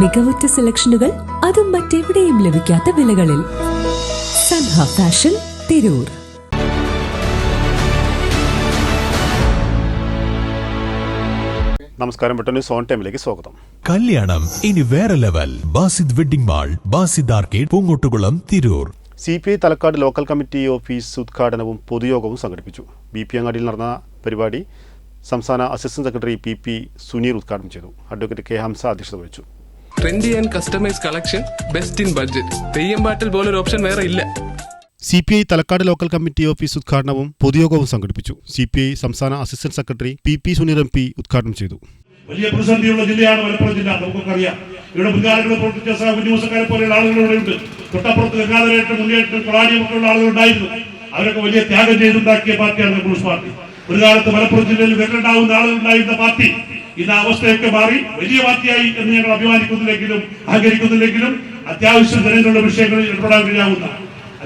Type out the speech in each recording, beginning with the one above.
മികവുറ്റ സെലക്ഷനുകൾ, അതും മറ്റെവിടെയും ലഭിക്കാത്ത വിലകളിൽ. സൻഹ ഫാഷൻ, തിരൂർ. നമസ്കാരം. ന്യൂസ് ഓൺ ടൈമിലേക്ക് സ്വാഗതം. കല്യാണം ഇനി വേറെ level. Basid wedding mall, Basid arcade, Poongottukulam, Tirur. CPI Thalakkad local committee office ഉദ്ഘാടനവും പൊതുയോഗവും സംഘടിപ്പിച്ചു. BP അങ്ങാടിയിൽ നടന്ന പരിപാടി സംസ്ഥാന അസിസ്റ്റന്റ് സെക്രട്ടറി PP സുനീർ ഉദ്ഘാടനം ചെയ്തു. അഡ്വക്കേറ്റ് K ഹംസ അധ്യക്ഷത വഹിച്ചു. Trendy and customise collection, best in budget. Theyyam പാട്ടിൽ പോലൊരു ഓപ്ഷൻ വേറെ ഇല്ല. CPI Thalakkad local committee office ഉദ്ഘാടനവും പൊതുയോഗവും സംഘടിപ്പിച്ചു. CPI സംസ്ഥാന assistant secretary PP Suneer MP ഉദ്ഘാടനം ചെയ്തു. വലിയ പ്രതിസന്ധിയുള്ള ജില്ലയാണ് മലപ്പുറം ജില്ല. നമുക്കറിയാം, ഇവിടെ മുൻകാലങ്ങളിൽ പ്രവർത്തിച്ച ഉദ്യോഗസ്ഥക്കാരെ പോലെയുള്ള ആളുകൾ ഇവിടെ ഉണ്ട്. തൊട്ടപ്പുറത്ത് ഗംഗാധരേട്ട്, മുന്നേറ്റം, കൊളാനിയൊക്കെ ഉള്ള ആളുകൾ ഉണ്ടായിരുന്നു. അവരൊക്കെ വലിയ ത്യാഗം ചെയ്തുണ്ടാക്കിയ പാർട്ടിയാണ് കമ്മ്യൂണിസ്റ്റ് പാർട്ടി. ഒരു കാലത്ത് മലപ്പുറം ജില്ലയിൽ വിരലുണ്ടാവുന്ന ആളുകളുണ്ടായിരുന്ന പാർട്ടി ഇന്ന് അവസ്ഥയൊക്കെ മാറി വലിയ പാർട്ടിയായി എന്ന് ഞങ്ങൾ അഭിമാനിക്കുന്നില്ലെങ്കിലും അഹങ്കരിക്കുന്നില്ലെങ്കിലും അത്യാവശ്യം ജനങ്ങളുടെ വിഷയങ്ങളിൽ ഇടപെടാൻ കഴിയാവുന്ന,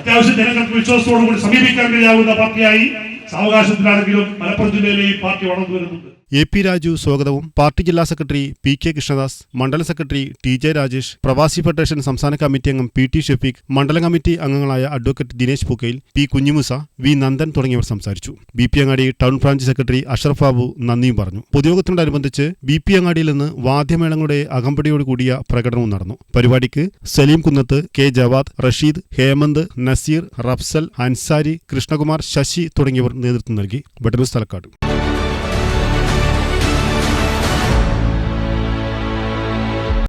അത്യാവശ്യം ജനങ്ങൾക്ക് വിശ്വാസത്തോടുകൂടി സമീപിക്കാൻ കഴിയാവുന്ന പാർട്ടിയായി സാവകാശത്തിലാണെങ്കിലും മലപ്പുറം ജില്ലയിലെ ഈ പാർട്ടി വളർന്നു വരുന്നുണ്ട്. AP രാജു സ്വാഗതവും, പാർട്ടി ജില്ലാ സെക്രട്ടറി PK കൃഷ്ണദാസ്, മണ്ഡലം സെക്രട്ടറി TJ രാജേഷ്, പ്രവാസി ഫെഡറേഷൻ സംസ്ഥാന കമ്മിറ്റി അംഗം PT ഷെഫീഖ്, മണ്ഡലം കമ്മിറ്റി അംഗങ്ങളായ advocate Dinesh Pookkayil, P കുഞ്ഞുമുസ, V Nandan തുടങ്ങിയവർ സംസാരിച്ചു. BP അങ്ങാടി town branch secretary Ashraf Babu നന്ദിയും പറഞ്ഞു. പൊതുയോഗത്തിനോടനുബന്ധിച്ച് BP അങ്ങാടിയിൽ നിന്ന് വാദ്യമേളങ്ങളുടെ അകമ്പടിയോട് കൂടിയ പ്രകടനവും നടന്നു. പരിപാടിക്ക് സലീം കുന്നത്ത്, K ജവാദ്, റഷീദ്, ഹേമന്ത്, നസീർ, റഫ്സൽ, അൻസാരി, കൃഷ്ണകുമാർ, ശശി തുടങ്ങിയവർ നേതൃത്വം നൽകി. ന്യൂസ് തലക്കാട്.